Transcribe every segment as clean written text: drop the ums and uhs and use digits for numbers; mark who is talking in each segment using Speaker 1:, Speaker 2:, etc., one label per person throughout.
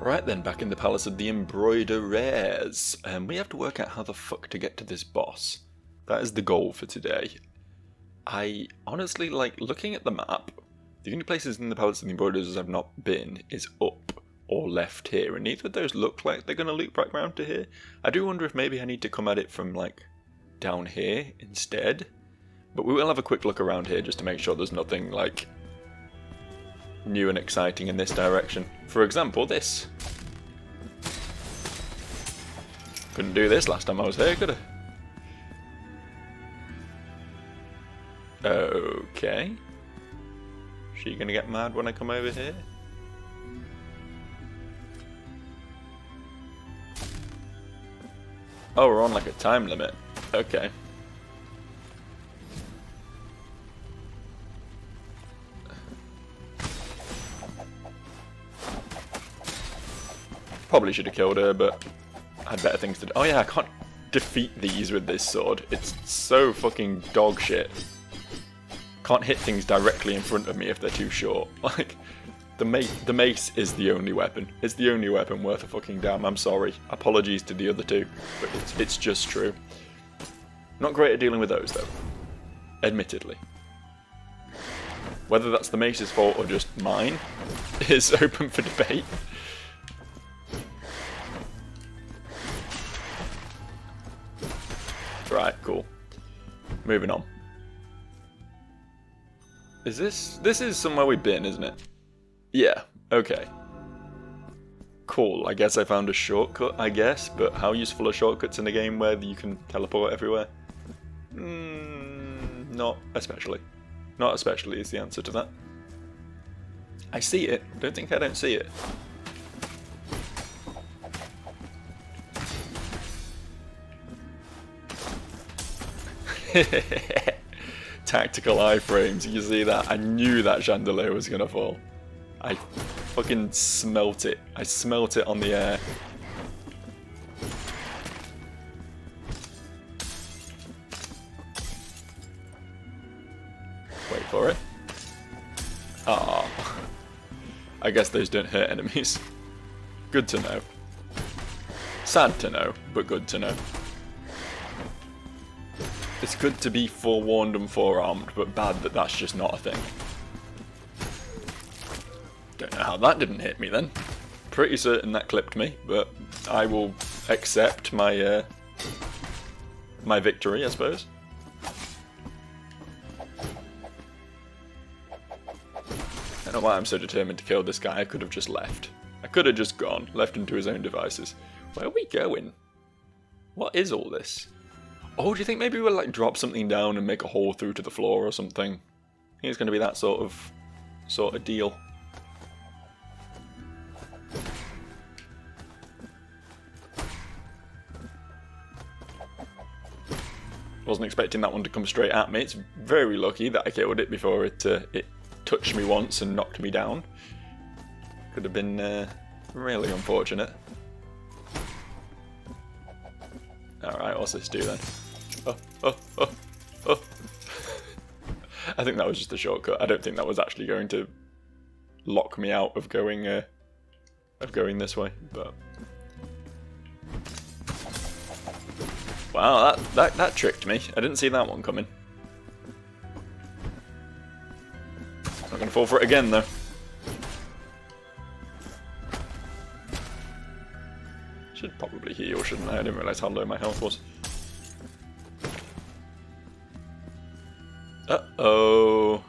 Speaker 1: Right then, back in the Palace of the Embroiderers. We have to work out how the fuck to get to this boss. That is the goal for today. I honestly, like, looking at the map, the only places in the Palace of the Embroiderers I've not been is up or left here, and neither of those look like they're going to loop back round to here. I do wonder if maybe I need to come at it from, like, down here instead. But we will have a quick look around here just to make sure there's nothing, like, new and exciting in this direction. For example, this. Couldn't do this last time I was here, could I? Okay. She gonna get mad when I come over here? Oh, we're on like a time limit. Okay. Probably should have killed her, but I had better things to do. Oh yeah, I can't defeat these with this sword. It's so fucking dog shit. Can't hit things directly in front of me if they're too short. Like, the mace is the only weapon. It's the only weapon worth a fucking damn. I'm sorry. Apologies to the other two, but it's just true. Not great at dealing with those, though. Admittedly. Whether that's the mace's fault or just mine is open for debate. Right, cool. Moving on. Is this is somewhere we've been, isn't it? Yeah, okay. Cool, I guess I found a shortcut, I guess, but how useful are shortcuts in a game where you can teleport everywhere? Not especially. Not especially is the answer to that. I see it, don't think I don't see it. Tactical iframes, you see that? I knew that chandelier was gonna fall. I fucking smelt it. I smelt it on the air. Wait for it. Ah, I guess those don't hurt enemies. Good to know. Sad to know, but good to know. It's good to be forewarned and forearmed, but bad that that's just not a thing. Don't know how that didn't hit me then. Pretty certain that clipped me, but I will accept my my victory, I suppose. I don't know why I'm so determined to kill this guy. I could have just left. I could have just gone, left him to his own devices. Where are we going? What is all this? Oh, do you think maybe we'll like drop something down and make a hole through to the floor or something? I think it's going to be that sort of deal. Wasn't expecting that one to come straight at me. It's very lucky that I killed it before it touched me once and knocked me down. Could have been really unfortunate. Alright, what's this do then? Oh. I think that was just a shortcut. I don't think that was actually going to lock me out of going this way, but wow, that tricked me. I didn't see that one coming. Not gonna fall for it again though. Should probably heal, shouldn't I? I didn't realise how low my health was. Uh-oh.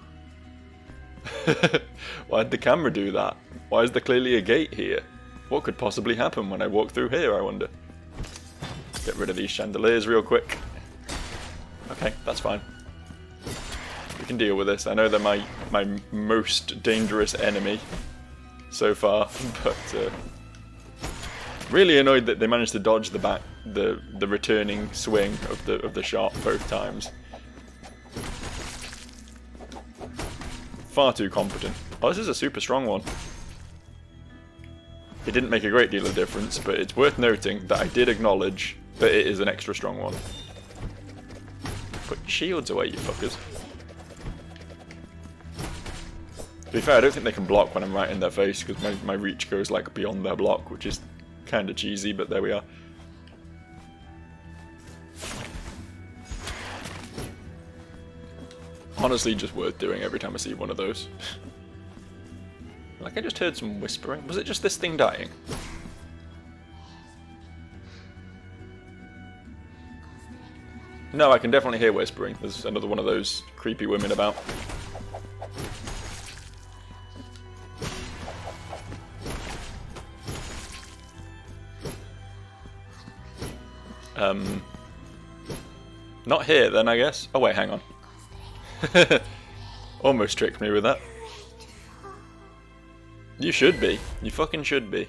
Speaker 1: Why'd the camera do that? Why is there clearly a gate here? What could possibly happen when I walk through here, I wonder? Get rid of these chandeliers real quick. Okay, that's fine. We can deal with this. I know they're my most dangerous enemy so far, but really annoyed that they managed to dodge the returning swing of the shot both times. Far too competent. Oh, this is a super strong one. It didn't make a great deal of difference, but it's worth noting that I did acknowledge that it is an extra strong one. Put shields away, you fuckers. be fair, I don't think they can block when I'm right in their face, because my reach goes like beyond their block, which is kind of cheesy, but there we are. Honestly, just worth doing every time I see one of those. Like, I just heard some whispering. Was it just this thing dying? No, I can definitely hear whispering. There's another one of those creepy women about. Not here then, I guess. Oh wait, hang on. Almost tricked me with that. You should be. You fucking should be.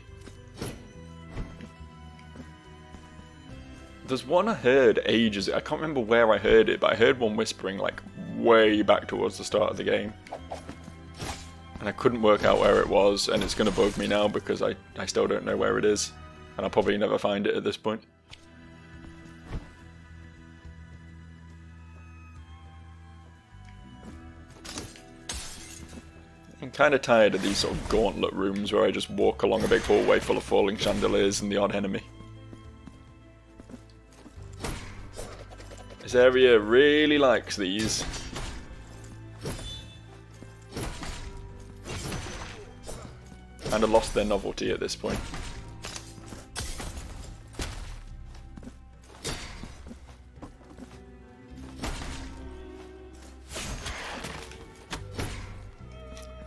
Speaker 1: There's one I heard ages ago. I can't remember where I heard it, but I heard one whispering like way back towards the start of the game. And I couldn't work out where it was, and it's going to bug me now because I still don't know where it is. And I'll probably never find it at this point. I'm kind of tired of these sort of gauntlet rooms where I just walk along a big hallway full of falling chandeliers and the odd enemy. This area really likes these. Kind of lost their novelty at this point.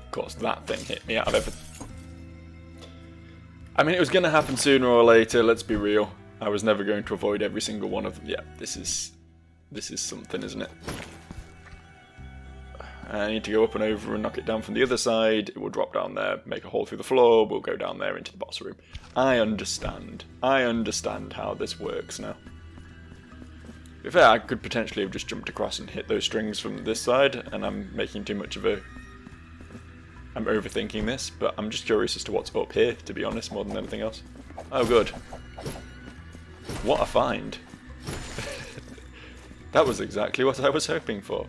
Speaker 1: Of course, that thing hit me out of everything. I mean, it was going to happen sooner or later, let's be real. I was never going to avoid every single one of them. Yeah, this is something, isn't it? I need to go up and over and knock it down from the other side. It will drop down there, make a hole through the floor, we'll go down there into the boss room. I understand. I understand how this works now. To be fair, I could potentially have just jumped across and hit those strings from this side, and I'm making too much of a... I'm overthinking this, but I'm just curious as to what's up here, to be honest, more than anything else. Oh, good. What a find. That was exactly what I was hoping for.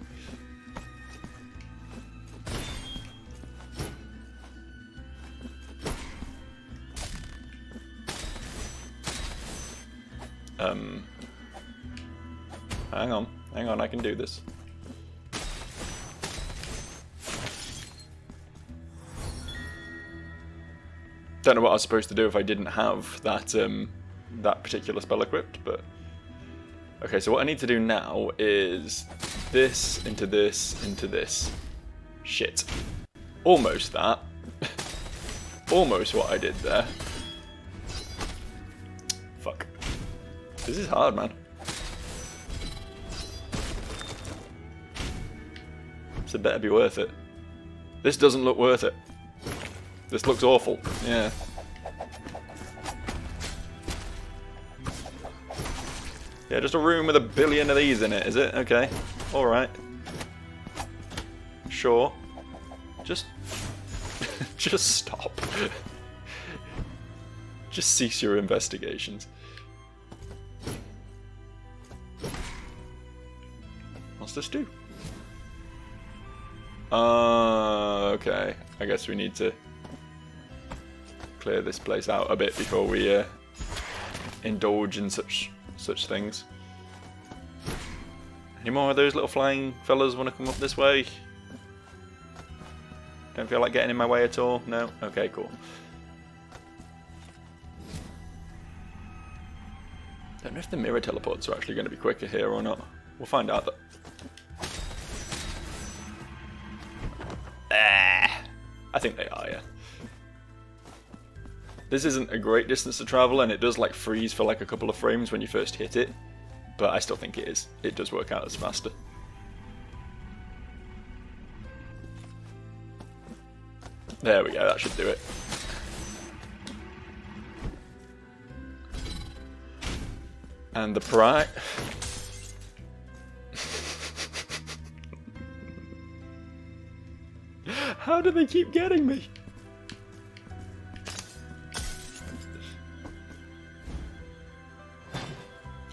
Speaker 1: Hang on, I can do this. Don't know what I was supposed to do if I didn't have that that particular spell equipped, but okay. So what I need to do now is this into this into this. Shit, almost that. Almost what I did there. Fuck. This is hard, man. So it better be worth it. This doesn't look worth it. This looks awful. Yeah. Yeah, just a room with a billion of these in it, is it? Okay. Alright. Sure. Just... just stop. Just cease your investigations. What's this do? Okay. I guess we need to clear this place out a bit before we indulge in such things. Any more of those little flying fellas want to come up this way? Don't feel like getting in my way at all? No? Okay, cool. Don't know if the mirror teleports are actually going to be quicker here or not. We'll find out though. I think they are, yeah. This isn't a great distance to travel, and it does like freeze for like a couple of frames when you first hit it, but I still think it is. It does work out as faster. There we go, that should do it. And the prize... How do they keep getting me?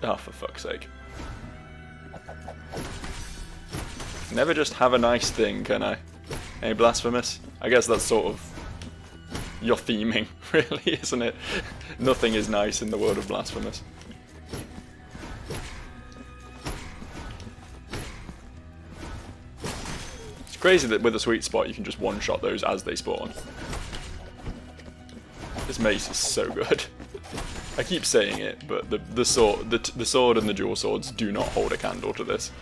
Speaker 1: Oh, for fuck's sake. Never just have a nice thing, can I? Hey, Blasphemous? I guess that's sort of your theming, really, isn't it? Nothing is nice in the world of Blasphemous. It's crazy that with a sweet spot you can just one-shot those as they spawn. This mace is so good. I keep saying it, but the sword and the dual swords do not hold a candle to this.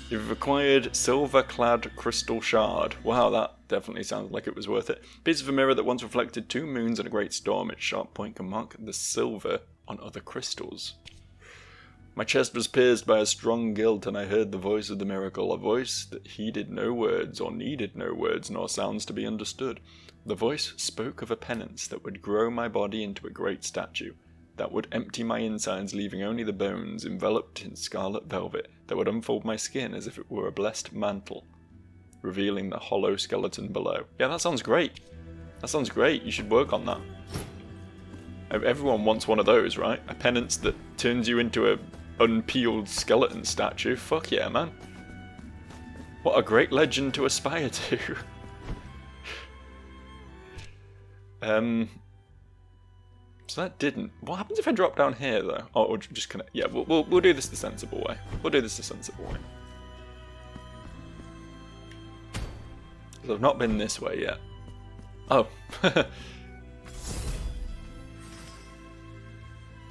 Speaker 1: You've acquired silver-clad crystal shard. Wow, that definitely sounds like it was worth it. Piece of a mirror that once reflected 2 moons and a great storm. Its sharp point can mark the silver on other crystals. My chest was pierced by a strong guilt, and I heard the voice of the miracle, a voice that heeded no words, or needed no words, nor sounds to be understood. The voice spoke of a penance that would grow my body into a great statue, that would empty my insides, leaving only the bones enveloped in scarlet velvet, that would unfold my skin as if it were a blessed mantle, revealing the hollow skeleton below. Yeah, that sounds great. That sounds great. You should work on that. Everyone wants one of those, right? A penance that turns you into a unpeeled skeleton statue. Fuck yeah, man. What a great legend to aspire to. So that didn't. What happens if I drop down here, though? Oh, or just connect. Yeah, we'll do this the sensible way. We'll do this the sensible way. Because I've not been this way yet. Oh. I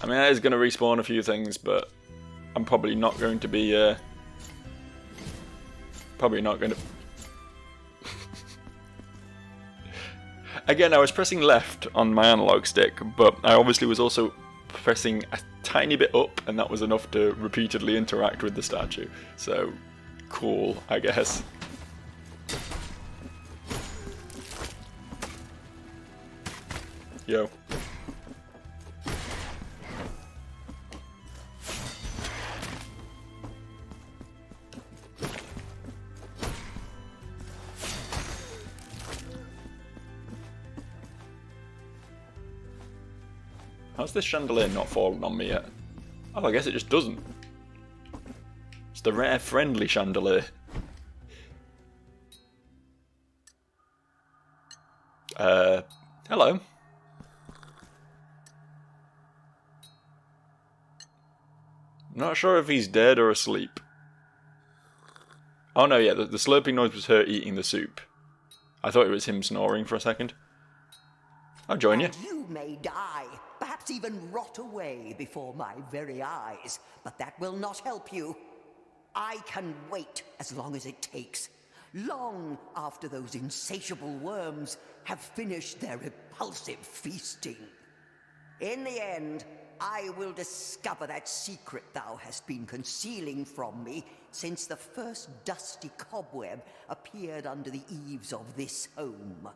Speaker 1: mean, that is going to respawn a few things, but I'm probably not going to be. Probably not going to. Again, I was pressing left on my analog stick, but I obviously was also pressing a tiny bit up, and that was enough to repeatedly interact with the statue. So, cool, I guess. Yo. How's this chandelier not fallen on me yet? Oh, I guess it just doesn't. It's the rare friendly chandelier. Hello. Not sure if he's dead or asleep. Oh no, yeah, the slurping noise was her eating the soup. I thought it was him snoring for a second. I'll join you.
Speaker 2: And you may die, perhaps even rot away before my very eyes, but that will not help you. I can wait as long as it takes, long after those insatiable worms have finished their repulsive feasting. In the end, I will discover that secret thou hast been concealing from me since the first dusty cobweb appeared under the eaves of this home.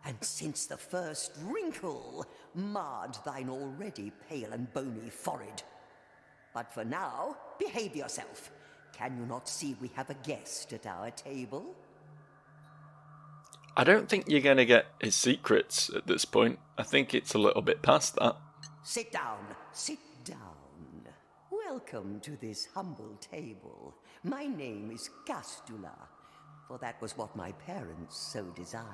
Speaker 2: And since the first wrinkle marred thine already pale and bony forehead. But for now, behave yourself. Can you not see we have a guest at our table?
Speaker 1: I don't think you're going to get his secrets at this point. I think it's a little bit past that.
Speaker 2: Sit down, sit down. Welcome to this humble table. My name is Castula, for that was what my parents so desired.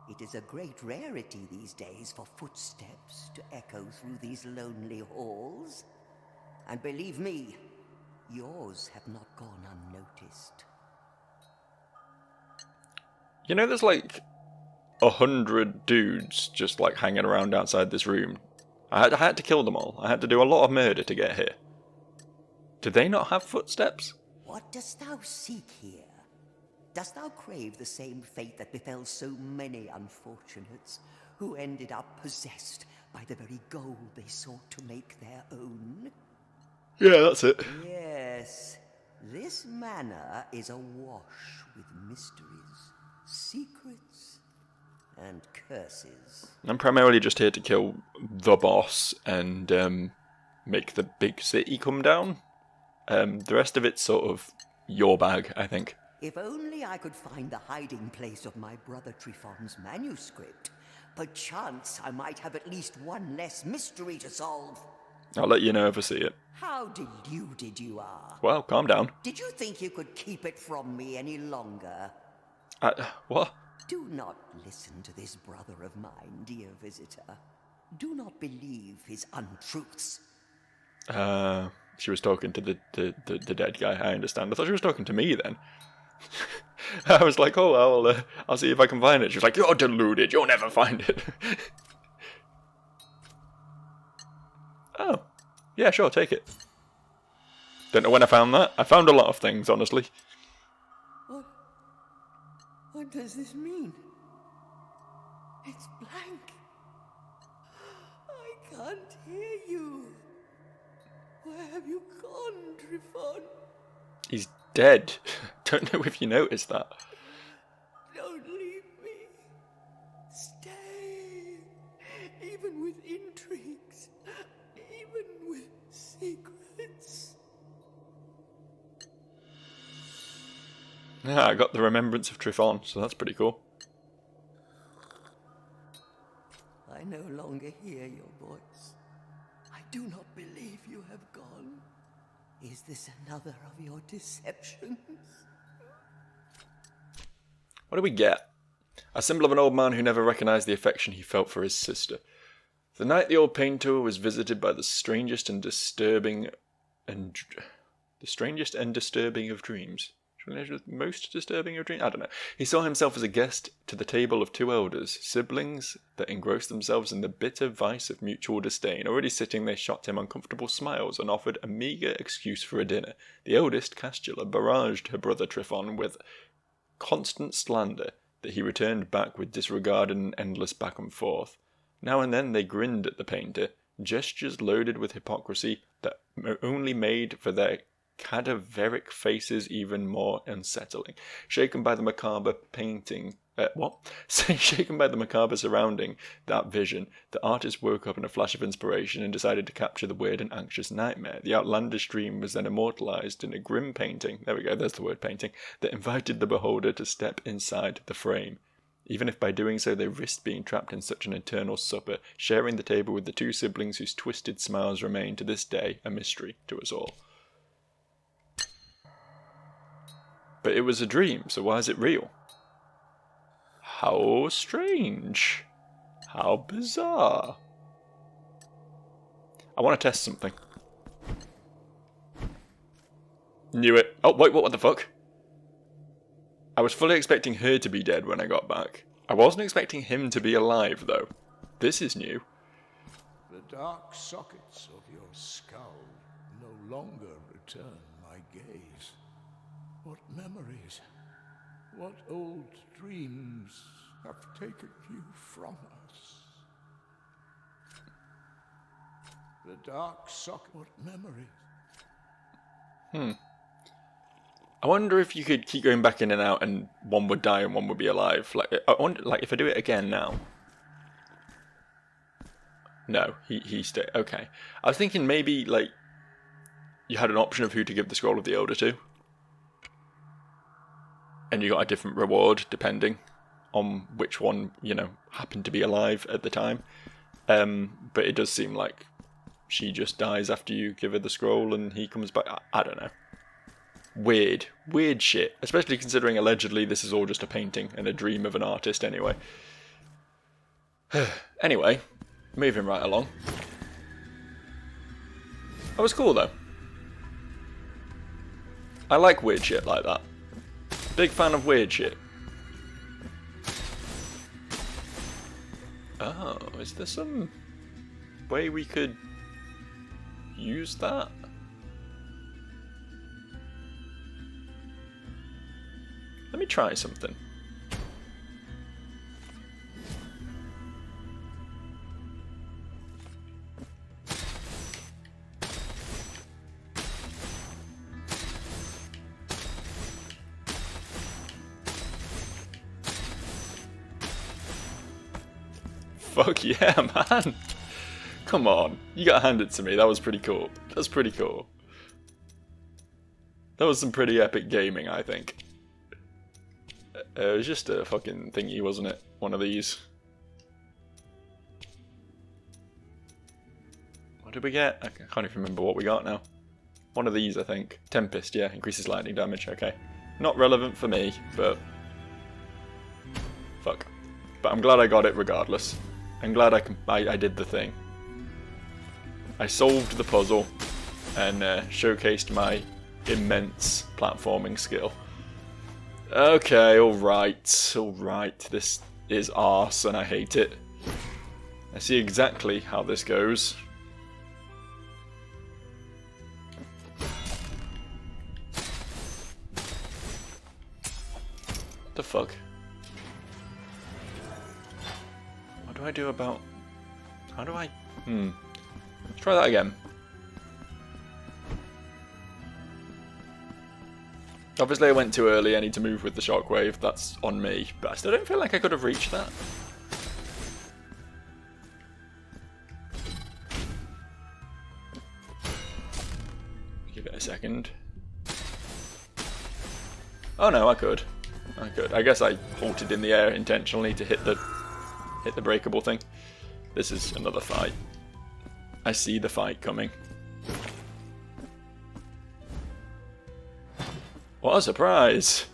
Speaker 2: It is a great rarity these days for footsteps to echo through these lonely halls. And believe me, yours have not gone unnoticed.
Speaker 1: You know, there's like 100 dudes just like hanging around outside this room. I had to kill them all. I had to do a lot of murder to get here. Do they not have footsteps?
Speaker 2: What dost thou seek here? Dost thou crave the same fate that befell so many unfortunates who ended up possessed by the very gold they sought to make their own?
Speaker 1: Yeah, that's it.
Speaker 2: Yes, this manor is awash with mysteries, secrets, and curses.
Speaker 1: I'm primarily just here to kill the boss and make the big city come down. The rest of it's sort of your bag, I think.
Speaker 2: If only I could find the hiding place of my brother Trifon's manuscript. Perchance I might have at least one less mystery to solve.
Speaker 1: I'll let you know if I see it.
Speaker 2: How deluded you are.
Speaker 1: Well, calm down.
Speaker 2: Did you think you could keep it from me any longer?
Speaker 1: What?
Speaker 2: Do not listen to this brother of mine, dear visitor. Do not believe his untruths.
Speaker 1: She was talking to the dead guy, I understand. I thought she was talking to me then. I was like, oh, I'll see if I can find it. She was like, you're deluded, you'll never find it. Oh, yeah, sure, take it. Don't know when I found that. I found a lot of things, honestly.
Speaker 2: What does this mean? It's blank. I can't hear you. Where have you gone, Trifon?
Speaker 1: He's dead. Don't know if you noticed that.
Speaker 2: Don't leave me. Stay. Even with intrigues. Even with secrets.
Speaker 1: Yeah, I got the remembrance of Trifon, so that's pretty cool.
Speaker 2: I no longer hear your voice. I do not believe you have gone. Is this another of your deceptions?
Speaker 1: What do we get? A symbol of an old man who never recognized the affection he felt for his sister. The night the old painter was visited by the strangest and disturbing of dreams. Most disturbing of dreams? I don't know. He saw himself as a guest to the table of two elders, siblings that engrossed themselves in the bitter vice of mutual disdain. Already sitting, they shot him uncomfortable smiles and offered a meagre excuse for a dinner. The eldest, Castula, barraged her brother Trifon with constant slander that he returned back with disregard and endless back and forth. Now and then they grinned at the painter, gestures loaded with hypocrisy that only made for their cadaveric faces even more unsettling. Shaken by the macabre Shaken by the macabre surrounding that vision, the artist woke up in a flash of inspiration and decided to capture the weird and anxious nightmare. The outlandish dream was then immortalized in a grim painting, there we go, there's the word painting, that invited the beholder to step inside the frame. Even if by doing so they risked being trapped in such an eternal supper, sharing the table with the two siblings whose twisted smiles remain to this day a mystery to us all. But it was a dream, so why is it real? How strange. How bizarre. I want to test something. Knew it. Oh, wait, what the fuck? I was fully expecting her to be dead when I got back. I wasn't expecting him to be alive, though. This is new.
Speaker 3: The dark sockets of your skull no longer return my gaze. What memories, what old dreams have taken you from us? The dark socket, what memories?
Speaker 1: I wonder if you could keep going back in and out and one would die and one would be alive. I wonder, if I do it again now. No, he stayed. Okay. I was thinking maybe, you had an option of who to give the scroll of the Elder to. And you got a different reward depending on which one, happened to be alive at the time. But it does seem like she just dies after you give her the scroll and he comes back. I don't know. Weird shit. Especially considering allegedly this is all just a painting and a dream of an artist anyway. Anyway, moving right along. That was cool though. I like weird shit like that. Big fan of weird shit. Oh, is there some way we could use that? Let me try something. Fuck yeah, man. Come on. You got handed to me. That was pretty cool. That's pretty cool. That was some pretty epic gaming, I think. It was just a fucking thingy, wasn't it? One of these. What did we get? I can't even remember what we got now. One of these, I think. Tempest, yeah. Increases lightning damage, okay. Not relevant for me, but Fuck. But I'm glad I got it regardless. I'm glad I did the thing. I solved the puzzle and showcased my immense platforming skill. Okay, alright, alright. This is arse and I hate it. I see exactly how this goes. What the fuck? What do I do about... How do I... Let's try that again. Obviously I went too early, I need to move with the shockwave, that's on me, but I still don't feel like I could have reached that. Give it a second. Oh no, I could. I could. I guess I halted in the air intentionally to hit the breakable thing. This is another fight. I see the fight coming. What a surprise!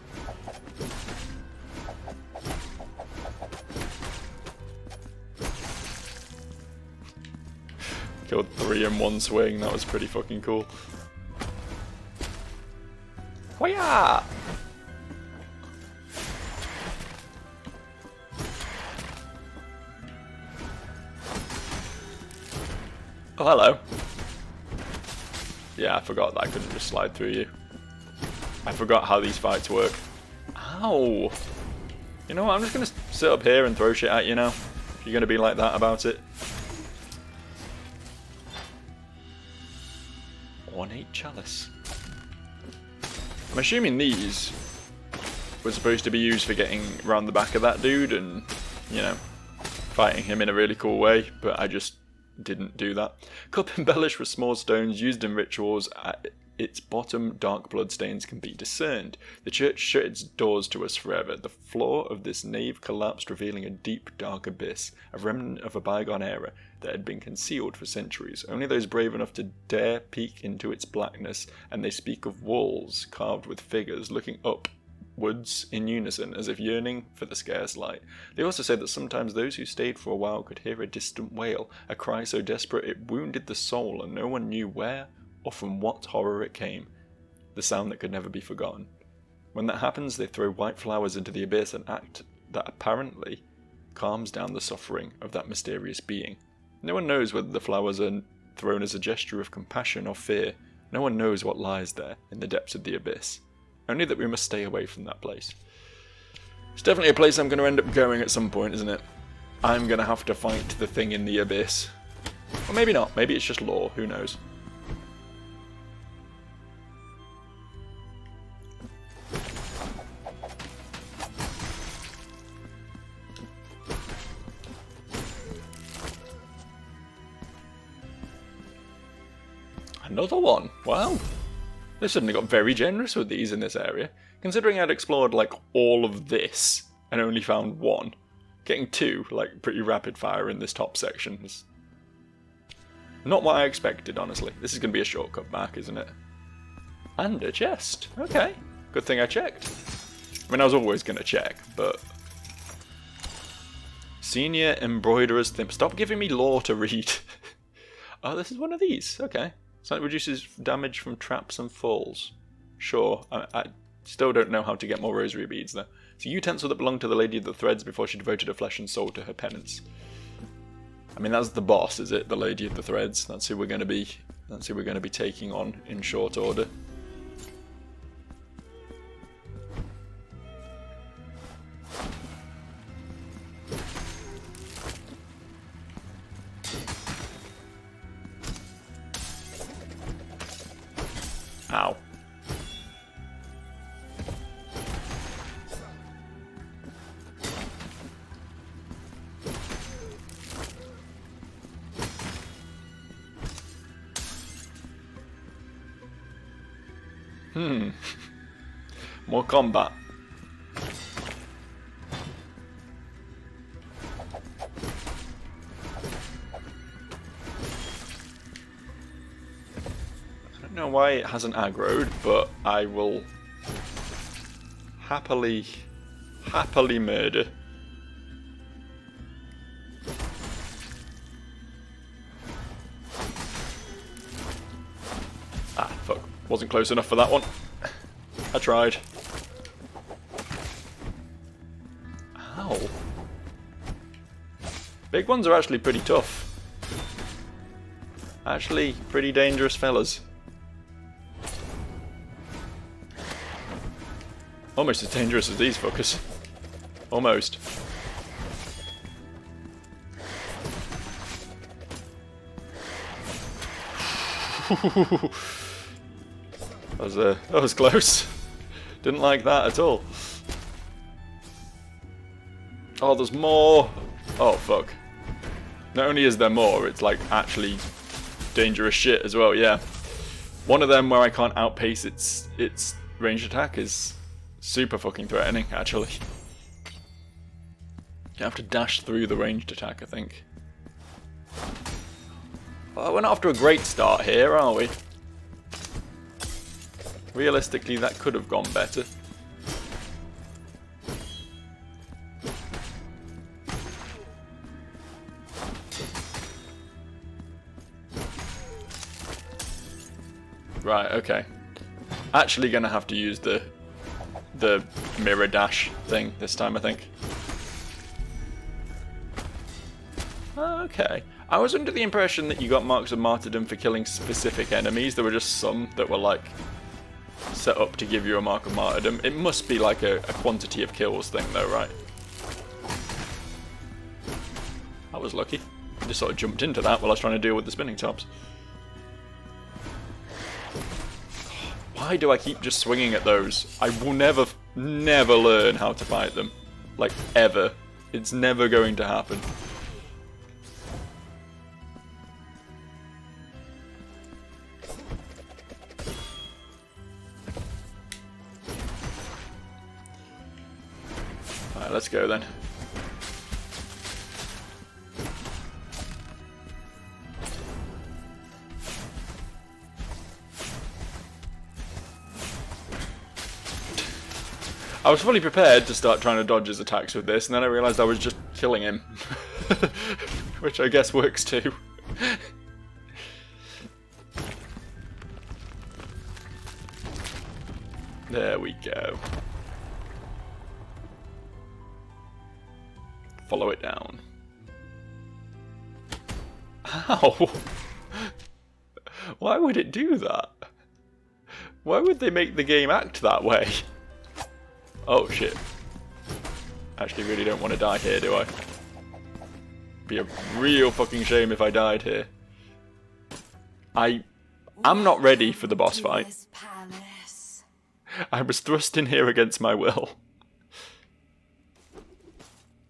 Speaker 1: Killed 3 in one swing, that was pretty fucking cool. Hoya! Oh, hello. Yeah, I forgot that I couldn't just slide through you. I forgot how these fights work. Ow! You know what, I'm just gonna sit up here and throw shit at you now. If you're gonna be like that about it. Ornate chalice. I'm assuming these were supposed to be used for getting around the back of that dude and, you know, fighting him in a really cool way, but I just didn't do that. Cup embellished with small stones used in rituals. At its bottom, dark bloodstains can be discerned. The church shut its doors to us forever. The floor of this nave collapsed, revealing a deep, dark abyss, a remnant of a bygone era that had been concealed for centuries. Only those brave enough to dare peek into its blackness, and they speak of walls carved with figures looking upwards in unison, as if yearning for the scarce light. They also said that sometimes those who stayed for a while could hear a distant wail, a cry so desperate it wounded the soul, and no one knew where or from what horror it came. The sound that could never be forgotten. When that happens, they throw white flowers into the abyss, an act that apparently calms down the suffering of that mysterious being. No one knows whether the flowers are thrown as a gesture of compassion or fear. No one knows what lies there in the depths of the abyss. Only that we must stay away from that place. It's definitely a place I'm going to end up going at some point, isn't it? I'm going to have to fight the thing in the abyss. Or maybe not. Maybe it's just lore. Who knows? Another one. Wow. They suddenly got very generous with these in this area. Considering I'd explored, like, all of this and only found one. Getting 2, like, pretty rapid fire in this top section is not what I expected, honestly. This is going to be a shortcut back, isn't it? And a chest. Okay. Good thing I checked. I mean, I was always going to check, but... Senior Embroiderer's Thimp. Stop giving me lore to read. Oh, this is one of these. Okay. So it reduces damage from traps and falls. Sure, I still don't know how to get more rosary beads though. It's a utensil that belonged to the Lady of the Threads before she devoted her flesh and soul to her penance. I mean, that's the boss, is it? The Lady of the Threads. That's who we're going to be. That's who we're going to be taking on in short order. Ow. More combat. I don't know why it hasn't aggroed, but I will happily murder Wasn't close enough for that one. I tried. Ow. Big ones are actually pretty tough. Actually, pretty dangerous fellas. Almost as dangerous as these fuckers. Almost. That was close. Didn't like that at all. Oh, there's more. Oh, fuck. Not only is there more, it's like actually dangerous shit as well, yeah. One of them where I can't outpace its ranged attack is super fucking threatening, actually. You have to dash through the ranged attack, I think. Well, we're not off to a great start here, are we? Realistically, that could have gone better. Right, okay. Actually gonna have to use the mirror dash thing this time, I think. Okay. I was under the impression that you got marks of martyrdom for killing specific enemies. There were just some that were like set up to give you a mark of martyrdom. It must be like a quantity of kills thing though, right? I was lucky. I just sort of jumped into that while I was trying to deal with the spinning tops. Why do I keep just swinging at those? I will never learn how to fight them. Like, ever. It's never going to happen. Alright, let's go then. I was fully prepared to start trying to dodge his attacks with this, and then I realised I was just killing him. Which I guess works too. There we go. Follow it down. Ow! Why would it do that? Why would they make the game act that way? Oh shit. Actually really don't want to die here, do I? Be a real fucking shame if I died here. I'm not ready for the boss fight. I was thrust in here against my will.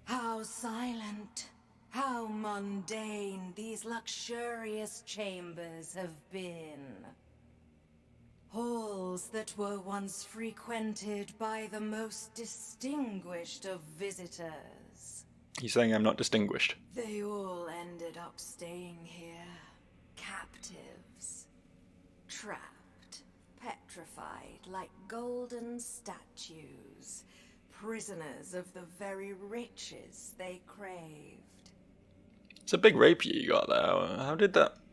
Speaker 4: How silent, how mundane these luxurious chambers have been. Halls that were once frequented by the most distinguished of visitors.
Speaker 1: You're saying I'm not distinguished?
Speaker 4: They all ended up staying here, captives, trapped, petrified like golden statues, prisoners of the very riches they craved.
Speaker 1: It's a big rapier you got there.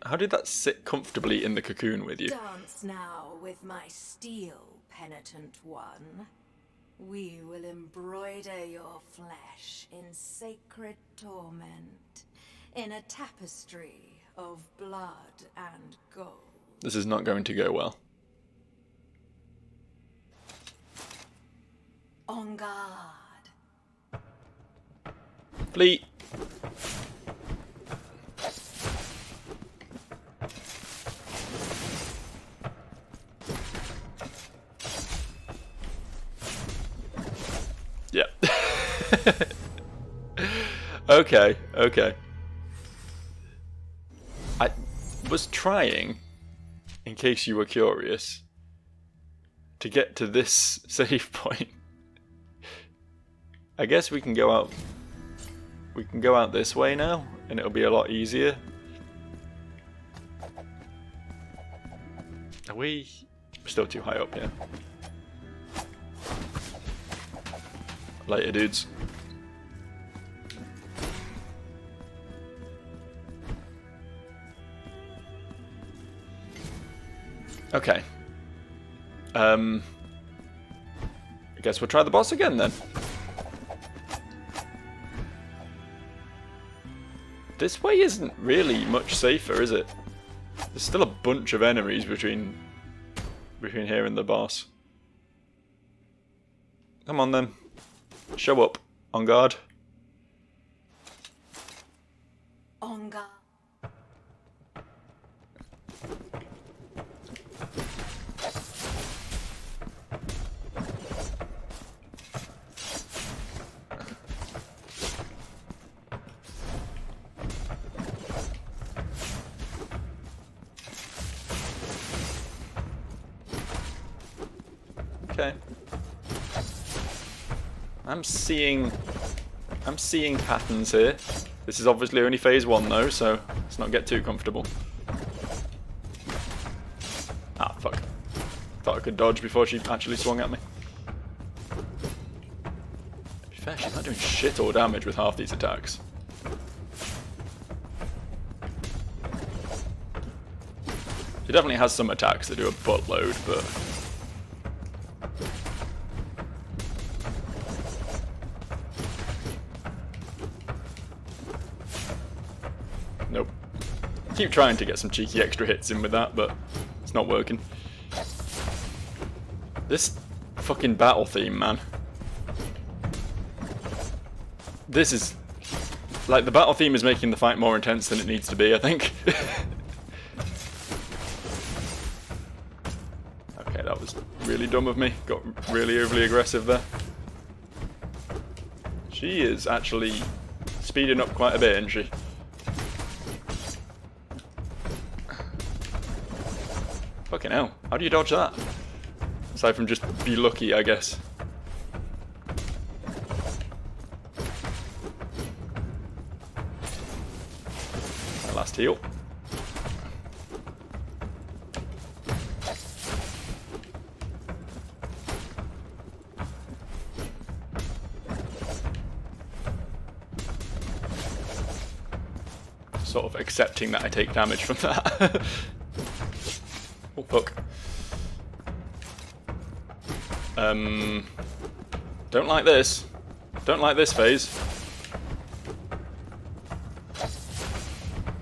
Speaker 1: How did that sit comfortably in the cocoon with you?
Speaker 4: Dance now with my steel, penitent one. We will embroider your flesh in sacred torment, in a tapestry of blood and gold.
Speaker 1: This is not going to go well.
Speaker 4: On guard.
Speaker 1: Fleet! Yeah. Okay. I was trying, in case you were curious, to get to this save point. I guess we can go out. We can go out this way now, and it'll be a lot easier. Are we still too high up here? Later, dudes. Okay. I guess we'll try the boss again then. This way isn't really much safer, is it? There's still a bunch of enemies between here and the boss. Come on then. Show up. On guard.
Speaker 4: On guard.
Speaker 1: Okay. I'm seeing patterns here. This is obviously only phase 1 though, so let's not get too comfortable. Ah, fuck. Thought I could dodge before she actually swung at me. To be fair, she's not doing shit or damage with half these attacks. She definitely has some attacks that do a buttload, but... Nope. Keep trying to get some cheeky extra hits in with that, but it's not working. This fucking battle theme, man. This is... like, the battle theme is making the fight more intense than it needs to be, I think. Okay, that was really dumb of me. Got really overly aggressive there. She is actually speeding up quite a bit, isn't she? Fucking hell, how do you dodge that? Aside from just be lucky, I guess. My last heal. Sort of accepting that I take damage from that. Oh fuck. Don't like this. Don't like this phase.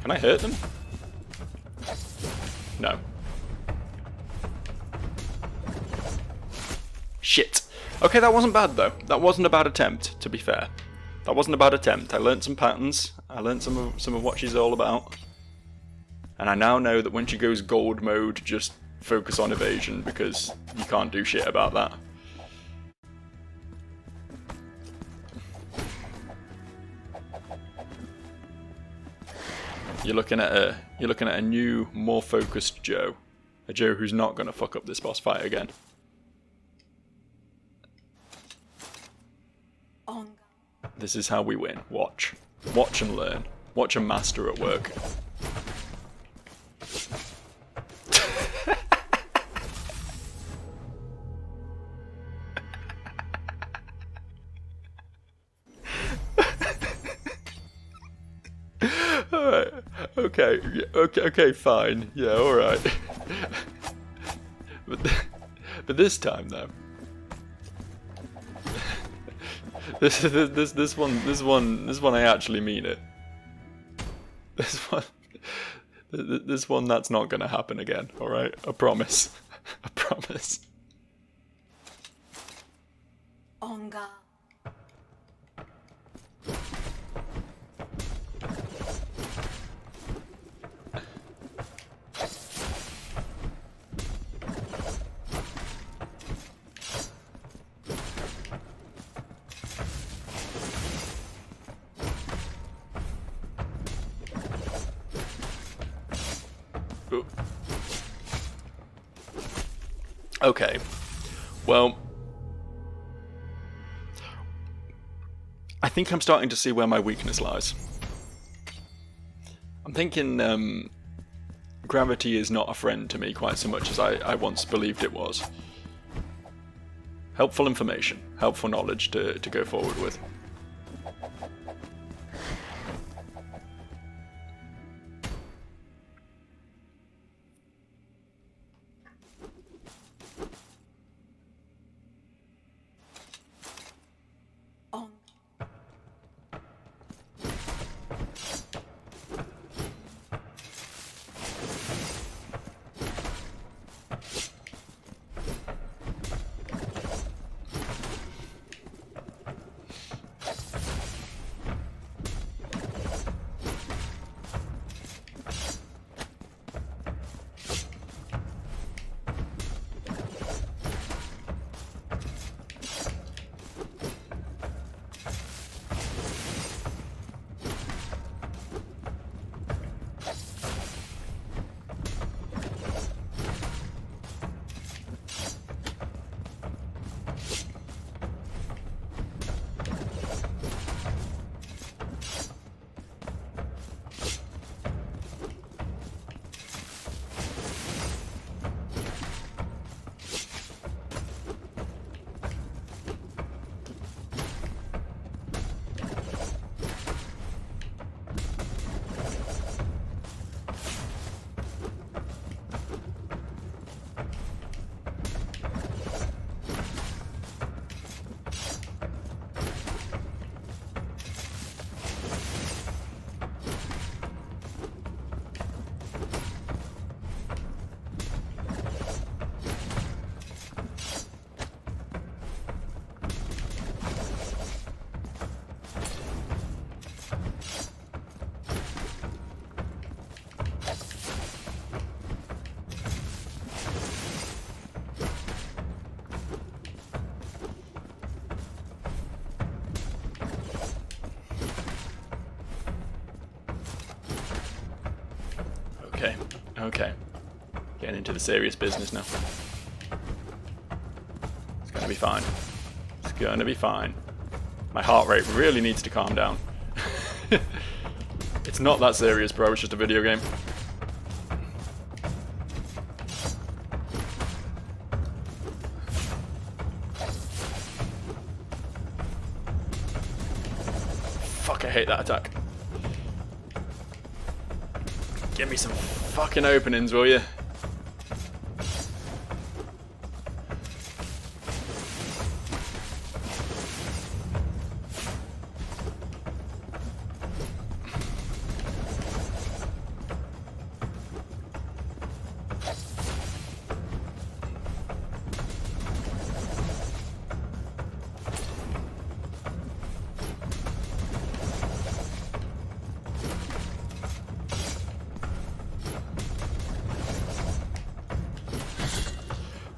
Speaker 1: Can I hurt them? No. Shit. Okay, that wasn't bad though. That wasn't a bad attempt, to be fair. That wasn't a bad attempt. I learnt some patterns. I learnt some of what she's all about. And I now know that when she goes gold mode, just focus on evasion, because you can't do shit about that. You're looking at a new, more focused Joe. A Joe who's not gonna fuck up this boss fight again. This is how we win. Watch. Watch and learn. Watch a master at work. Alright. Okay. Okay, fine. Yeah, alright. But this time though. This one I actually mean it. This one that's not gonna happen again, alright? I promise. I promise.
Speaker 4: On guard.
Speaker 1: Okay, well, I think I'm starting to see where my weakness lies. I'm thinking gravity is not a friend to me quite so much as I once believed it was. Helpful information, helpful knowledge to go forward with. Okay, okay. Getting into the serious business now. It's gonna be fine. It's gonna be fine. My heart rate really needs to calm down. It's not that serious, bro. It's just a video game. Fuck, I hate that attack. Give me some fucking openings, will you?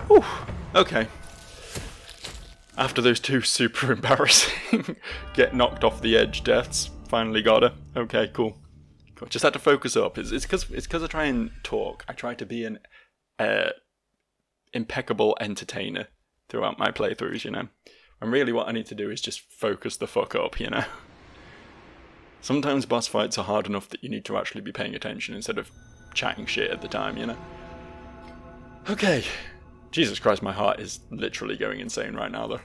Speaker 1: Whew. Okay. After those two super embarrassing get knocked off the edge deaths, finally got her. Okay, cool. Just had to focus up. It's because I try and talk. I try to be an impeccable entertainer throughout my playthroughs, you know. And really what I need to do is just focus the fuck up, you know. Sometimes boss fights are hard enough that you need to actually be paying attention instead of chatting shit at the time, you know. Okay. Jesus Christ, my heart is literally going insane right now, though.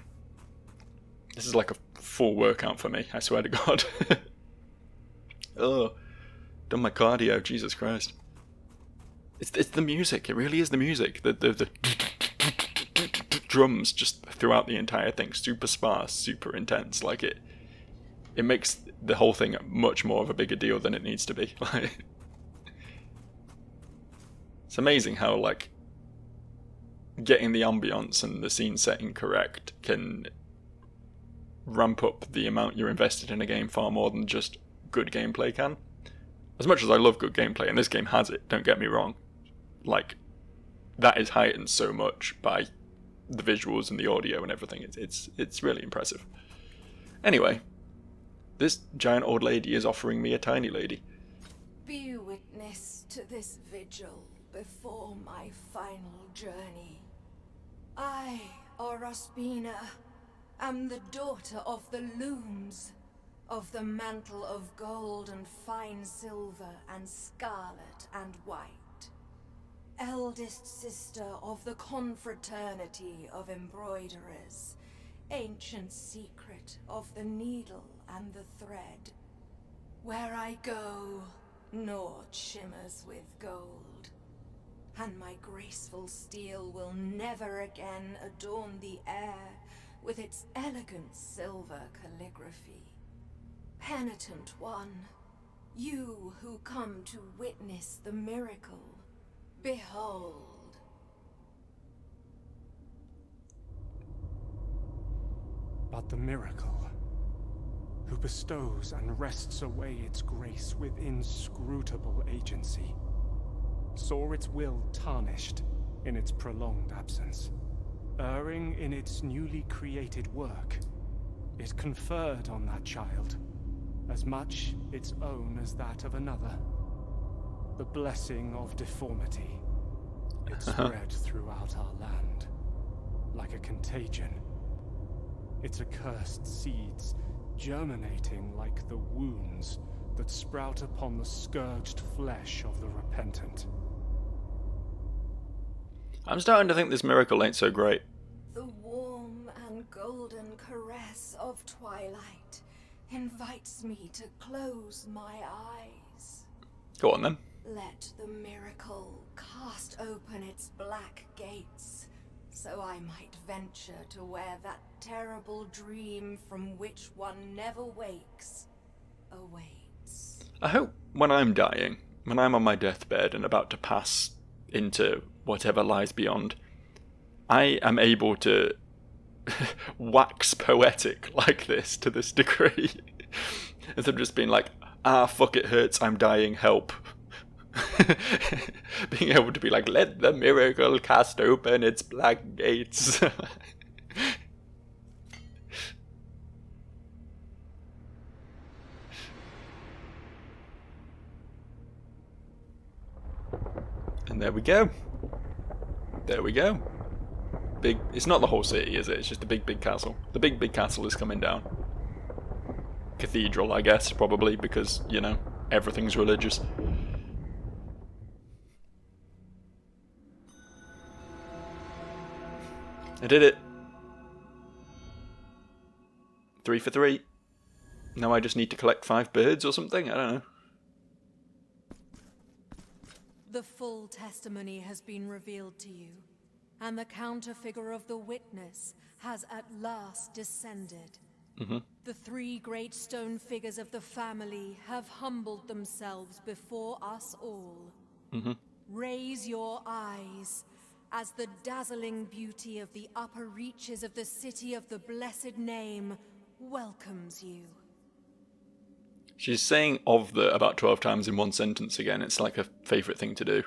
Speaker 1: This is like a full workout for me, I swear to God. Oh, done my cardio, Jesus Christ. It's the music, it really is the music. The drums just throughout the entire thing, super sparse, super intense. Like it makes the whole thing much more of a bigger deal than it needs to be. It's amazing how, like, getting the ambience and the scene setting correct can ramp up the amount you're invested in a game far more than just good gameplay can. As much as I love good gameplay, and this game has it, don't get me wrong, like, that is heightened so much by the visuals and the audio and everything. It's really impressive. Anyway, this giant old lady is offering me a tiny lady.
Speaker 4: Be witness to this vigil before my final journey. I, Orospina, am the daughter of the looms, of the mantle of gold and fine silver and scarlet and white. Eldest sister of the confraternity of embroiderers, ancient secret of the needle and the thread. Where I go, naught shimmers with gold, and my graceful steel will never again adorn the air with its elegant silver calligraphy. Penitent one, you who come to witness the miracle, behold.
Speaker 5: But the miracle, who bestows and wrests away its grace with inscrutable agency, saw its will tarnished in its prolonged absence. Erring in its newly created work, it conferred on that child as much its own as that of another. The blessing of deformity. It spread throughout our land like a contagion. Its accursed seeds germinating like the wounds that sprout upon the scourged flesh of the repentant.
Speaker 1: I'm starting to think this miracle ain't so great.
Speaker 4: The warm and golden caress of twilight invites me to close my eyes.
Speaker 1: Go on then.
Speaker 4: Let the miracle cast open its black gates, so I might venture to where that terrible dream from which one never wakes awaits.
Speaker 1: I hope when I'm dying, when I'm on my deathbed and about to pass into whatever lies beyond, I am able to wax poetic like this to this degree. Instead of just being like, fuck, it hurts, I'm dying, help. Being able to be like, let the miracle cast open its black gates. And there we go. There we go. Big. It's not the whole city, is it? It's just the big castle. The big castle is coming down. Cathedral, I guess, probably, because, you know, everything's religious. I did it. 3 for 3. Now I just need to collect 5 birds or something? I don't know.
Speaker 4: The full testimony has been revealed to you, and the counterfigure of the witness has at last descended. The 3 great stone figures of the family have humbled themselves before us all. Raise your eyes as the dazzling beauty of the upper reaches of the city of the blessed name welcomes you.
Speaker 1: She's saying "of the" about 12 times in one sentence again. It's like a favourite thing to do.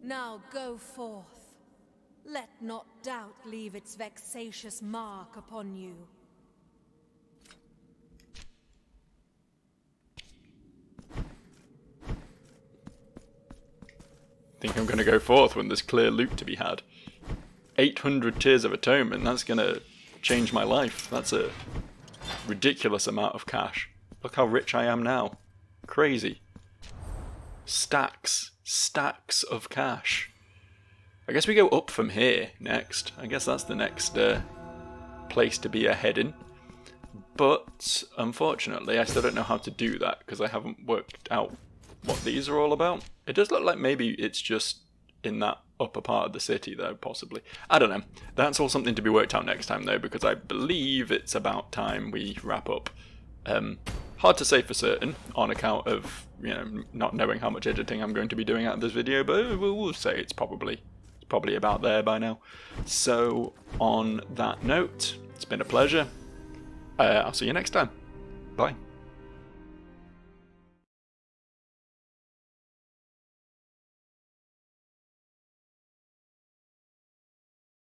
Speaker 4: Now go forth. Let not doubt leave its vexatious mark upon you.
Speaker 1: I think I'm going to go forth when there's clear loot to be had. 800 Tears of Atonement, that's going to change my life. That's a ridiculous amount of cash. Look how rich I am now. Crazy. Stacks of cash. I guess we go up from here next. I guess that's the next place to be heading. But unfortunately, I still don't know how to do that because I haven't worked out what these are all about. It does look like maybe it's just in that upper part of the city though, possibly. I don't know. That's all something to be worked out next time though, because I believe it's about time we wrap up. Hard to say for certain on account of, you know, not knowing how much editing I'm going to be doing out of this video, but we'll say it's probably about there by now. So on that note, it's been a pleasure. I'll see you next time. Bye.